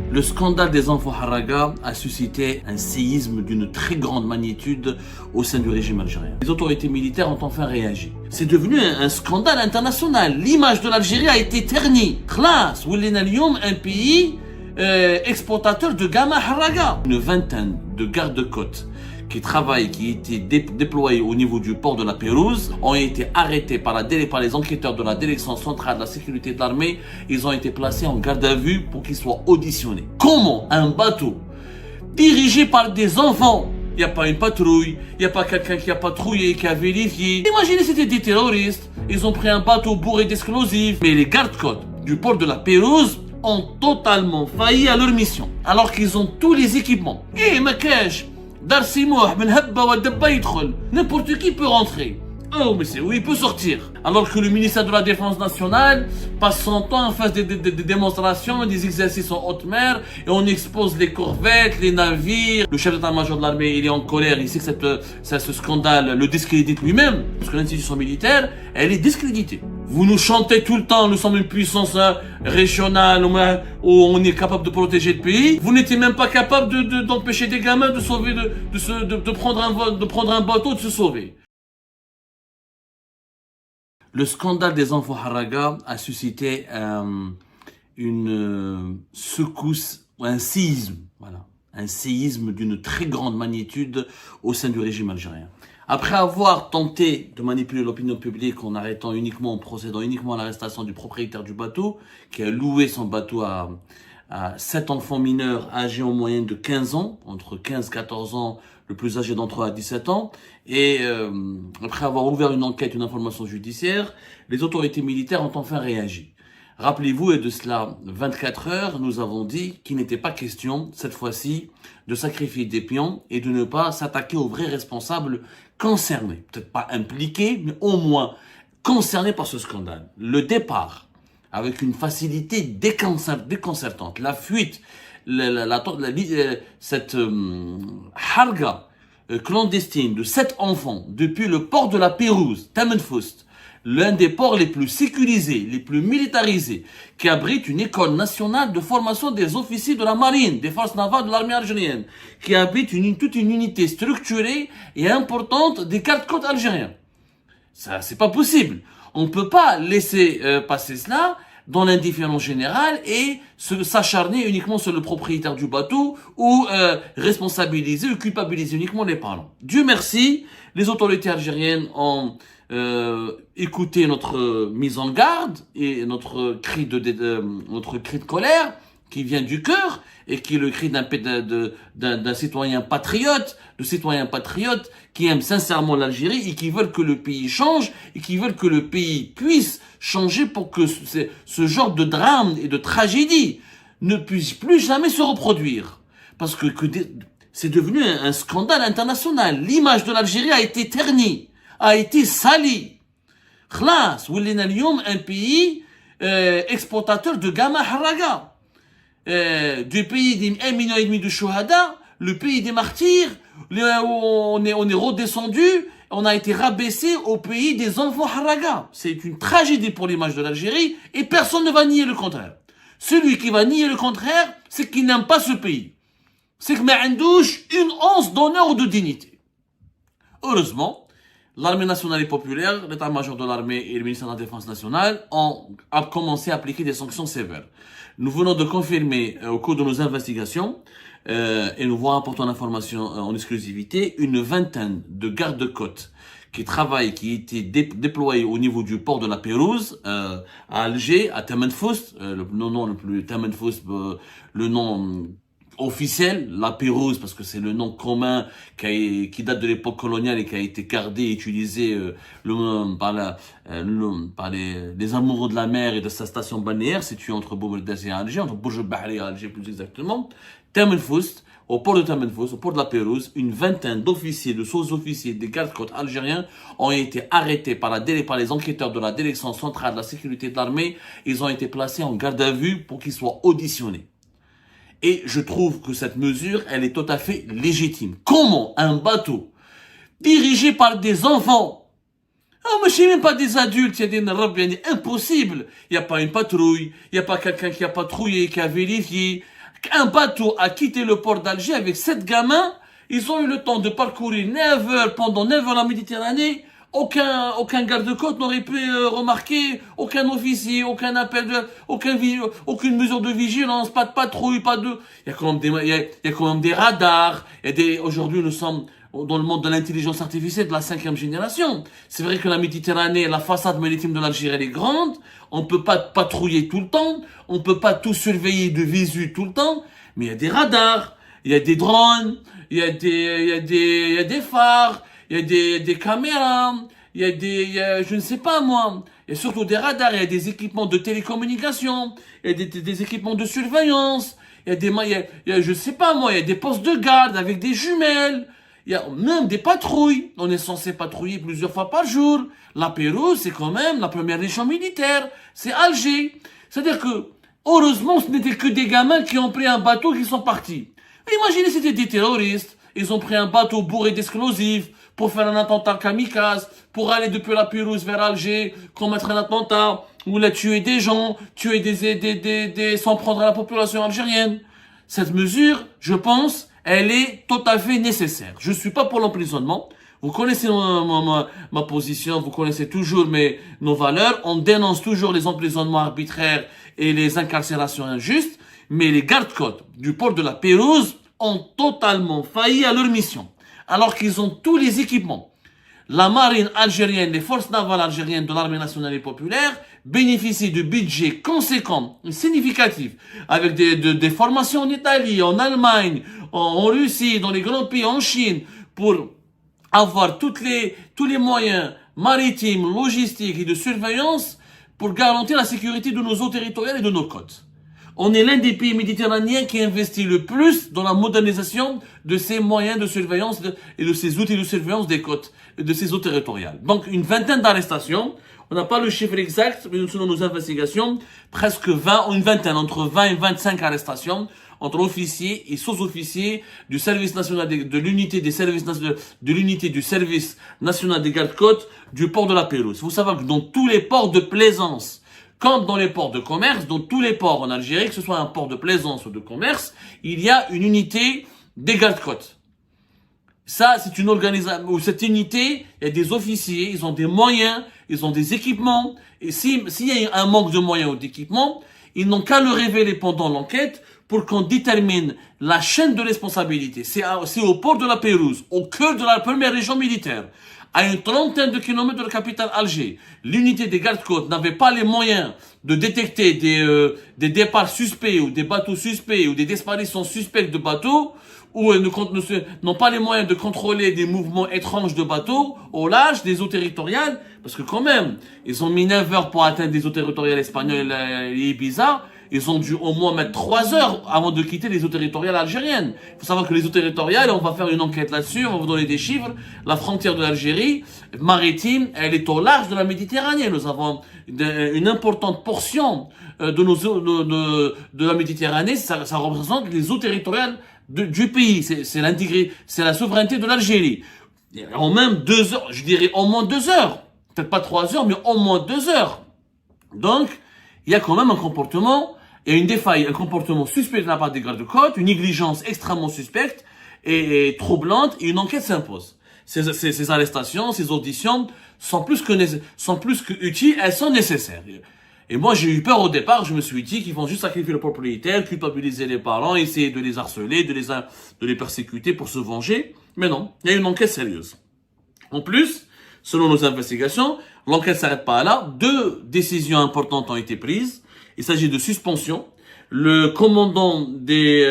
Le scandale des enfants Haraga a suscité un séisme d'une très grande magnitude au sein du régime algérien. Les autorités militaires ont enfin réagi. C'est devenu un scandale international. L'image de l'Algérie a été ternie. Khlas, Wellena Lyoum, un pays exportateur de gamma Haraga. Une vingtaine de gardes-côtes qui travaillent, qui étaient déployés au niveau du port de la Pérouse, ont été arrêtés par les enquêteurs de la direction centrale de la sécurité de l'armée. Ils ont été placés en garde à vue pour qu'ils soient auditionnés. Comment un bateau dirigé par des enfants, il n'y a pas une patrouille, il n'y a pas quelqu'un qui a patrouillé, qui a vérifié. Imaginez, c'était des terroristes. Ils ont pris un bateau bourré d'explosifs. Mais les gardes-côtes du port de la Pérouse ont totalement failli à leur mission. Alors qu'ils ont tous les équipements. Et Makash, n'importe qui peut rentrer. Oh, mais c'est où il peut sortir. Alors que le ministère de la Défense nationale passe son temps à faire des démonstrations, des exercices en haute mer, et on expose les corvettes, les navires. Le chef d'état-major de l'armée, il est en colère, il sait que ce scandale le discrédite lui-même, parce que l'institution militaire, elle est discréditée. Vous nous chantez tout le temps, nous sommes une puissance régionale où on est capable de protéger le pays. Vous n'étiez même pas capable d'empêcher des gamins de sauver, de prendre un bateau, de se sauver. Le scandale des enfants Haraga a suscité une secousse, un séisme, voilà, un séisme d'une très grande magnitude au sein du régime algérien. Après avoir tenté de manipuler l'opinion publique en procédant uniquement à l'arrestation du propriétaire du bateau, qui a loué son bateau à 7 enfants mineurs âgés en moyenne de 15 ans, entre 15 et 14 ans, le plus âgé d'entre eux à 17 ans, et après avoir ouvert une enquête, une information judiciaire, les autorités militaires ont enfin réagi. Rappelez-vous, et de cela 24 heures, nous avons dit qu'il n'était pas question, cette fois-ci, de sacrifier des pions et de ne pas s'attaquer aux vrais responsables concernés. Peut-être pas impliqués, mais au moins concernés par ce scandale. Le départ, avec une facilité déconcertante, la fuite, cette harga clandestine de 7 enfants depuis le port de la Pérouse, Tamanfoust, l'un des ports les plus sécurisés, les plus militarisés, qui abrite une école nationale de formation des officiers de la marine, des forces navales de l'armée algérienne, qui abrite toute une unité structurée et importante des gardes-côtes algériens. Ça, c'est pas possible. On peut pas laisser passer cela dans l'indifférence générale et s'acharner uniquement sur le propriétaire du bateau ou responsabiliser ou culpabiliser uniquement les parents. Dieu merci, les autorités algériennes ont écouté notre mise en garde et notre cri de colère qui vient du cœur et qui est le cri d'un citoyen patriote, qui aime sincèrement l'Algérie et qui veulent que le pays change et qui veulent que le pays puisse changer pour que ce genre de drame et de tragédie ne puisse plus jamais se reproduire. Parce que c'est devenu un scandale international. L'image de l'Algérie a été ternie, a été salie. Khlas, Wellena Lyoum, un pays exportateur de gamma Haraga. Du pays des 1,5 million de shuhada, le pays des martyrs, on est redescendu, on a été rabaissé au pays des enfants Haraga. C'est une tragédie pour l'image de l'Algérie et personne ne va nier le contraire. Celui qui va nier le contraire, c'est qu'il n'aime pas ce pays. C'est que ma'andouche une once d'honneur ou de dignité. Heureusement, l'armée nationale et populaire, l'état-major de l'armée et le ministère de la Défense nationale ont commencé à appliquer des sanctions sévères. Nous venons de confirmer au cours de nos investigations, et nous vous rapportons l'information en exclusivité, une vingtaine de gardes-côtes qui travaillent, qui étaient déployés au niveau du port de la Pérouse, à Alger, à Tamanfoust, le nom officiel, la Pérouse, parce que c'est le nom commun qui date de l'époque coloniale et qui a été gardé et utilisé par les amoureux de la mer et de sa station balnéaire située entre Boumerdès et Alger, entre Bourj Bahri et Alger plus exactement. Tamanfoust, au port de Tamanfoust, au port de la Pérouse, une vingtaine d'officiers, de sous-officiers des gardes-côtes algériens ont été arrêtés par les enquêteurs de la direction centrale de la sécurité de l'armée. Ils ont été placés en garde à vue pour qu'ils soient auditionnés. Et je trouve que cette mesure, elle est tout à fait légitime. Comment un bateau dirigé par des enfants, mais je sais même pas des adultes, il y a des narabs, impossible. Il n'y a pas une patrouille, il n'y a pas quelqu'un qui a patrouillé, qui a vérifié. Un bateau a quitté le port d'Alger avec 7 gamins. Ils ont eu le temps de parcourir 9 heures, pendant 9 heures la Méditerranée. Aucun garde-côte n'aurait pu remarquer, aucun officier, aucun appel aucune mesure de vigilance, pas de patrouille, il y a quand même des radars, aujourd'hui nous sommes dans le monde de l'intelligence artificielle de la 5e génération. C'est vrai que la Méditerranée, la façade maritime de l'Algérie, elle est grande, on peut pas patrouiller tout le temps, on peut pas tout surveiller de visu tout le temps, mais il y a des radars, il y a des drones, il y a des phares, il y a des caméras, il y a je ne sais pas moi, il y a surtout des radars, il y a des équipements de télécommunication, il y a des équipements de surveillance, il y a je sais pas moi, il y a des postes de garde avec des jumelles, il y a même des patrouilles. On est censé patrouiller plusieurs fois par jour. La Pérouse, c'est quand même la première région militaire. C'est Alger. C'est-à-dire que, heureusement, ce n'était que des gamins qui ont pris un bateau qui sont partis. Imaginez, c'était des terroristes. Ils ont pris un bateau bourré d'explosifs pour faire un attentat kamikaze, pour aller depuis la Pérouse vers Alger, commettre un attentat, ou là tuer des gens, s'en prendre à la population algérienne. Cette mesure, je pense, elle est tout à fait nécessaire. Je suis pas pour l'emprisonnement. Vous connaissez ma position, vous connaissez toujours nos valeurs. On dénonce toujours les emprisonnements arbitraires et les incarcérations injustes. Mais les gardes-côtes du port de la Pérouse ont totalement failli à leur mission. Alors qu'ils ont tous les équipements. La marine algérienne, les forces navales algériennes de l'armée nationale et populaire bénéficient de budgets conséquents, significatifs, avec des formations en Italie, en Allemagne, en Russie, dans les grands pays, en Chine, pour avoir tous les moyens maritimes, logistiques et de surveillance pour garantir la sécurité de nos eaux territoriales et de nos côtes. On est l'un des pays méditerranéens qui investit le plus dans la modernisation de ces moyens de surveillance et de ces outils de surveillance des côtes, de ces eaux territoriales. Donc, une vingtaine d'arrestations. On n'a pas le chiffre exact, mais selon nos investigations, presque 20, une vingtaine, entre 20 et 25 arrestations entre officiers et sous-officiers du service national de l'unité des services de l'unité du service national des gardes-côtes du port de la Pérouse. Il faut savoir que dans tous les ports de plaisance, comme dans les ports de commerce, dans tous les ports en Algérie, que ce soit un port de plaisance ou de commerce, il y a une unité des gardes-côtes. Ça, c'est une organisation, où cette unité, il y a des officiers, ils ont des moyens, ils ont des équipements, et s'il y a un manque de moyens ou d'équipements, ils n'ont qu'à le révéler pendant l'enquête pour qu'on détermine la chaîne de responsabilité. C'est au port de la Pérouse, au cœur de la première région militaire, à une trentaine de kilomètres de la capitale Alger. L'unité des gardes-côtes n'avait pas les moyens de détecter des départs suspects ou des bateaux suspects ou des disparitions suspectes de bateaux, ou n'ont pas les moyens de contrôler des mouvements étranges de bateaux au large des eaux territoriales, parce que quand même, ils ont mis 9 heures pour atteindre des eaux territoriales espagnoles et Ibiza. Ils ont dû au moins mettre 3 heures avant de quitter les eaux territoriales algériennes. Il faut savoir que les eaux territoriales, on va faire une enquête là-dessus, on va vous donner des chiffres. La frontière de l'Algérie maritime, elle est au large de la Méditerranée. Nous avons une importante portion de nos eaux, de la Méditerranée. Ça représente les eaux territoriales du pays. C'est la souveraineté de l'Algérie. En même 2 heures, je dirais au moins 2 heures. Peut-être pas 3 heures, mais au moins 2 heures. Donc, il y a quand même un comportement, et une défaille, un comportement suspect de la part des gardes-côtes, une négligence extrêmement suspecte et troublante, et une enquête s'impose. Ces arrestations, ces auditions sont plus que utiles, elles sont nécessaires. Et moi, j'ai eu peur au départ, je me suis dit qu'ils vont juste sacrifier le propriétaire, culpabiliser les parents, essayer de les harceler, de les persécuter pour se venger. Mais non, il y a une enquête sérieuse. En plus, selon nos investigations, l'enquête s'arrête pas là. 2 décisions importantes ont été prises. Il s'agit de suspension. Le commandant des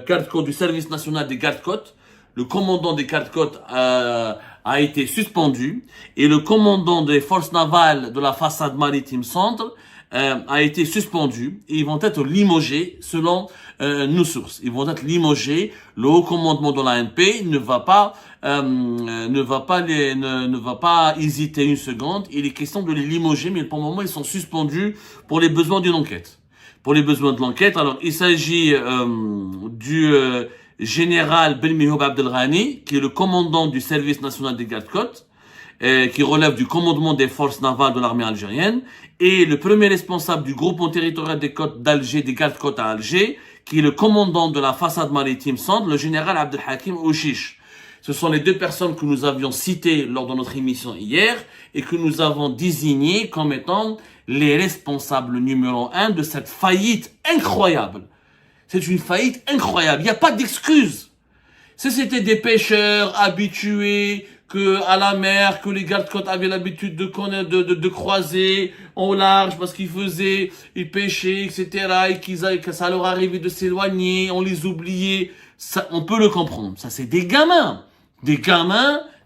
gardes-côtes, du service national des gardes-côtes, le commandant des gardes-côtes a été suspendu. Et le commandant des forces navales de la façade maritime centre a été suspendu. Et ils vont être limogés selon nos sources. Ils vont être limogés. Le haut commandement de l'ANP ne va pas hésiter une seconde. Il est question de les limoger, mais pour le moment, ils sont suspendus pour les besoins d'une enquête. Pour les besoins de l'enquête, alors il s'agit du général Belmihoub Abdelghani, qui est le commandant du service national des gardes-côtes, qui relève du commandement des forces navales de l'armée algérienne, et le premier responsable du groupement territorial des côtes d'Alger, des gardes-côtes à Alger, qui est le commandant de la façade maritime centre, le général Abdelhakim Ouchiche. Ce sont les deux personnes que nous avions citées lors de notre émission hier et que nous avons désignées comme étant les responsables numéro 1 de cette faillite incroyable. C'est une faillite incroyable. Il n'y a pas d'excuse. Si c'était des pêcheurs habitués à la mer, que les gardes-côtes avaient l'habitude de croiser au large parce ils pêchaient, etc., et que ça leur arrivait de s'éloigner, on les oubliait, ça, on peut le comprendre. Ça, c'est des gamins.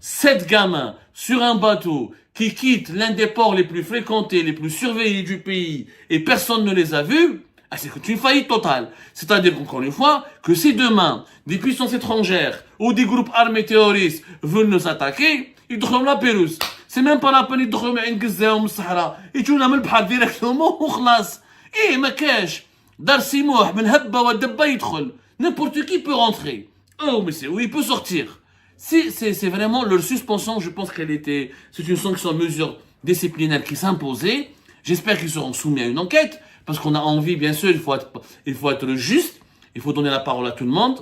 7 gamins sur un bateau qui quittent l'un des ports les plus fréquentés, les plus surveillés du pays et personne ne les a vus. Ah, c'est une faillite totale. C'est-à-dire, encore une fois, que si demain, des puissances étrangères ou des groupes armés terroristes veulent nous attaquer, ils doivent la Pérouse. C'est même pas la peine de dormir en Gaza ou en Sahara. Ils tuent la Melbha directement ou khlas. Eh, ma cache. Dar Simouh, ben Habba wa Dabba yidkhol. N'importe qui peut rentrer. Oh, mais oui, il peut sortir. C'est vraiment leur suspension, je pense c'est une sanction, mesure disciplinaire qui s'imposait. J'espère qu'ils seront soumis à une enquête. Parce qu'on a envie, bien sûr, il faut être juste, il faut donner la parole à tout le monde.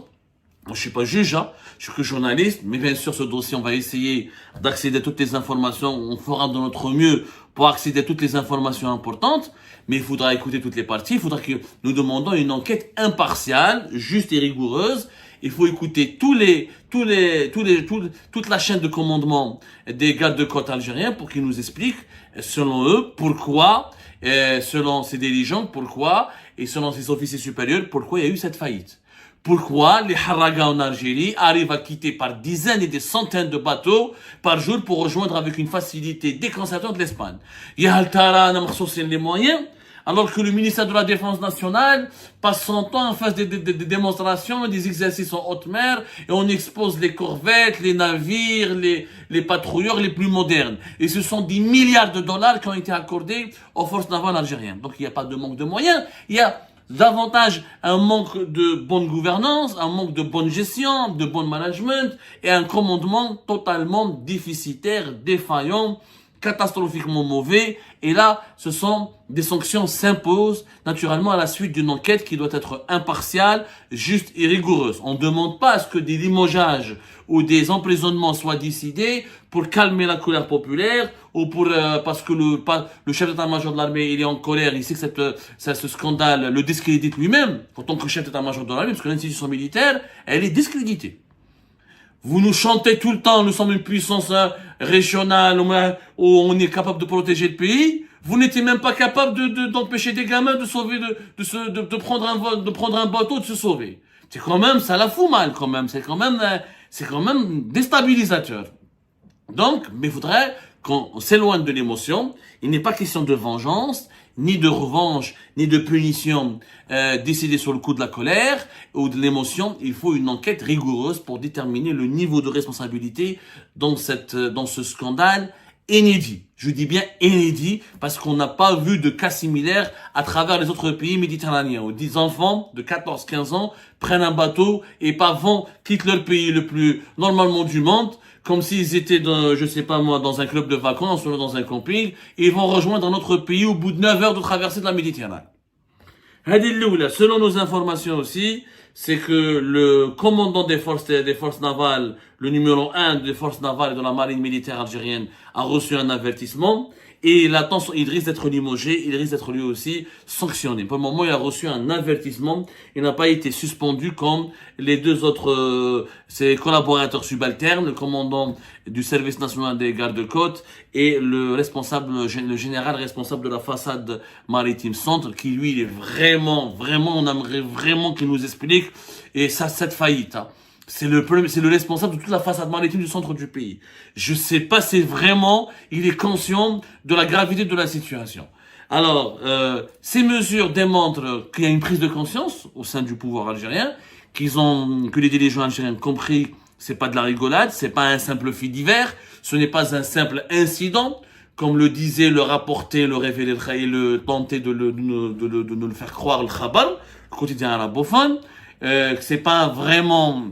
Moi, je suis pas juge, hein, je suis que journaliste, mais bien sûr, ce dossier, on va essayer d'accéder à toutes les informations, on fera de notre mieux pour accéder à toutes les informations importantes, mais il faudra écouter toutes les parties, il faudra que nous demandons une enquête impartiale, juste et rigoureuse. Il faut écouter toute la chaîne de commandement des gardes-côtes algériens pour qu'ils nous expliquent, selon eux, pourquoi, selon ces dirigeants, pourquoi, et selon ces officiers supérieurs, pourquoi il y a eu cette faillite. Pourquoi les Haragas en Algérie arrivent à quitter par dizaines et des centaines de bateaux par jour pour rejoindre avec une facilité déconcertante l'Espagne. Il y a les moyens, alors que le ministère de la Défense nationale passe son temps en face des démonstrations, des exercices en haute mer, et on expose les corvettes, les navires, les patrouilleurs les plus modernes. Et ce sont des milliards de dollars qui ont été accordés aux forces navales algériennes. Donc il n'y a pas de manque de moyens, il y a davantage un manque de bonne gouvernance, un manque de bonne gestion, de bon management, et un commandement totalement déficitaire, défaillant, catastrophiquement mauvais. Et là, des sanctions s'imposent naturellement à la suite d'une enquête qui doit être impartiale, juste et rigoureuse. On ne demande pas à ce que des limogeages ou des emprisonnements soient décidés pour calmer la colère populaire ou parce que le chef d'état-major de l'armée il est en colère, il sait que ce scandale le discrédite lui-même en tant que chef d'état-major de l'armée, parce que l'institution militaire, elle est discréditée. Vous nous chantez tout le temps, nous sommes une puissance régionale où on est capable de protéger le pays. Vous n'étiez même pas capable d'empêcher des gamins de prendre un bateau, de se sauver. C'est quand même, ça la fout mal quand même. C'est quand même déstabilisateur. Donc, mais il faudrait qu'on s'éloigne de l'émotion. Il n'est pas question de vengeance, ni de revanche, ni de punition décidée sur le coup de la colère ou de l'émotion. Il faut une enquête rigoureuse pour déterminer le niveau de responsabilité dans ce scandale inédit. Je dis bien inédit parce qu'on n'a pas vu de cas similaires à travers les autres pays méditerranéens où des enfants de 14-15 ans prennent un bateau et quittent leur pays le plus normalement du monde, comme s'ils étaient dans un club de vacances ou dans un camping, et ils vont rejoindre un autre pays au bout de 9 heures de traversée de la Méditerranée. Selon nos informations aussi, c'est que le commandant des forces navales, le numéro 1 des forces navales et de la marine militaire algérienne, a reçu un avertissement et il risque d'être limogé, il risque d'être lui aussi sanctionné. Pour le moment, il a reçu un avertissement, il n'a pas été suspendu comme les deux autres ses collaborateurs subalternes, le commandant du service national des gardes-côtes et le général responsable de la façade maritime centre, qui lui, il est vraiment, on aimerait vraiment qu'il nous explique, et ça, cette faillite, hein. C'est le responsable de toute la façade maritime du centre du pays. Je sais pas si vraiment il est conscient de la gravité de la situation. Alors, ces mesures démontrent qu'il y a une prise de conscience au sein du pouvoir algérien, que les dirigeants algériens ont compris, c'est pas de la rigolade, c'est pas un simple fait divers, ce n'est pas un simple incident, comme le disait, le rapportait, le révélait, le tentait de nous le faire croire le Khabar, le quotidien arabophone, c'est pas vraiment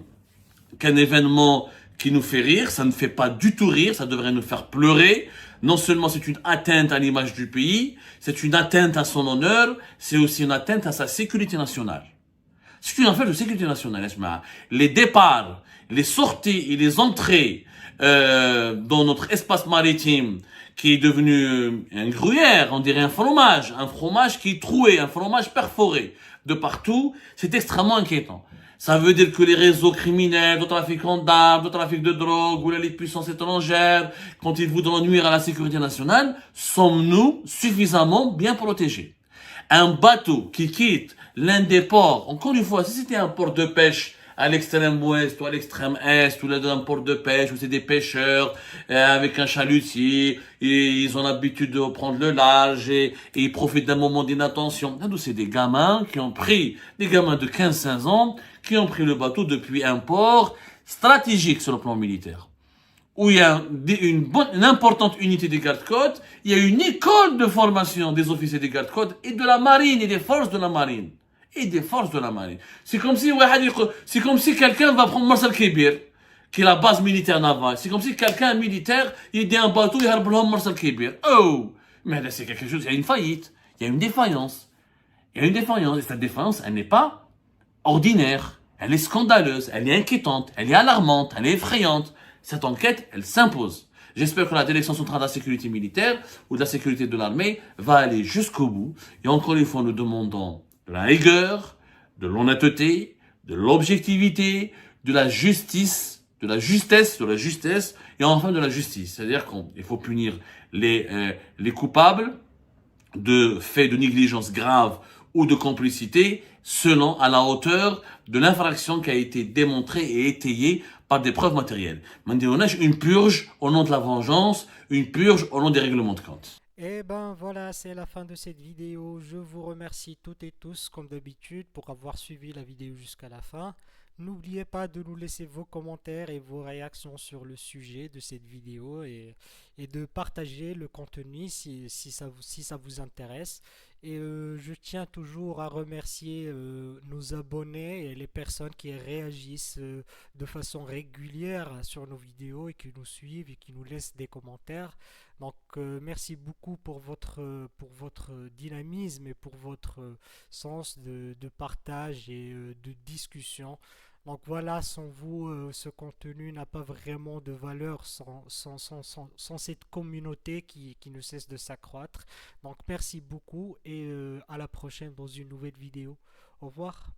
qu'un événement qui nous fait rire, ça ne fait pas du tout rire, ça devrait nous faire pleurer. Non seulement c'est une atteinte à l'image du pays, c'est une atteinte à son honneur, c'est aussi une atteinte à sa sécurité nationale. C'est une affaire de sécurité nationale, Esma. Les départs, les sorties et les entrées dans notre espace maritime qui est devenu un gruyère, on dirait un fromage qui est troué, un fromage perforé de partout, c'est extrêmement inquiétant. Ça veut dire que les réseaux criminels, de trafiquants d'armes, de trafic de drogue, ou les puissances étrangères, quand ils voudront nuire à la sécurité nationale, sommes-nous suffisamment bien protégés? Un bateau qui quitte l'un des ports, encore une fois, si c'était un port de pêche à l'extrême ouest ou à l'extrême est, ou un port de pêche où c'est des pêcheurs avec un chalutier, et ils ont l'habitude de prendre le large et ils profitent d'un moment d'inattention. Là, c'est des gamins qui ont pris, des gamins de 15-15 ans, qui ont pris le bateau depuis un port stratégique sur le plan militaire, où il y a une importante unité des gardes-côtes, il y a une école de formation des officiers des gardes-côtes et de la marine et des forces de la marine. C'est comme si quelqu'un va prendre Mars al-Kébir, qui est la base militaire navale. C'est comme si quelqu'un militaire, il dit un bateau, il a Mars al-Kébir. Oh! Mais là, c'est quelque chose, il y a une faillite. Il y a une défaillance. Et cette défaillance, elle n'est pas ordinaire. Elle est scandaleuse, elle est inquiétante, elle est alarmante, elle est effrayante. Cette enquête, elle s'impose. J'espère que la direction centrale de la sécurité militaire ou de la sécurité de l'armée va aller jusqu'au bout. Et encore une fois, nous demandons de la rigueur, de l'honnêteté, de l'objectivité, de la justice, de la justesse, et enfin de la justice. C'est-à-dire qu'il faut punir les coupables de faits de négligence grave ou de complicité selon à la hauteur de l'infraction qui a été démontrée et étayée par des preuves matérielles. Maintenant, on a une purge au nom de la vengeance, une purge au nom des règlements de compte. Et ben voilà, c'est la fin de cette vidéo. Je vous remercie toutes et tous, comme d'habitude, pour avoir suivi la vidéo jusqu'à la fin. N'oubliez pas de nous laisser vos commentaires et vos réactions sur le sujet de cette vidéo et de partager le contenu si ça vous intéresse. Et je tiens toujours à remercier nos abonnés et les personnes qui réagissent de façon régulière sur nos vidéos et qui nous suivent et qui nous laissent des commentaires. Donc merci beaucoup pour votre dynamisme et pour votre sens de partage et de discussion. Donc voilà, sans vous, ce contenu n'a pas vraiment de valeur sans cette communauté qui ne cesse de s'accroître. Donc merci beaucoup et à la prochaine dans une nouvelle vidéo. Au revoir.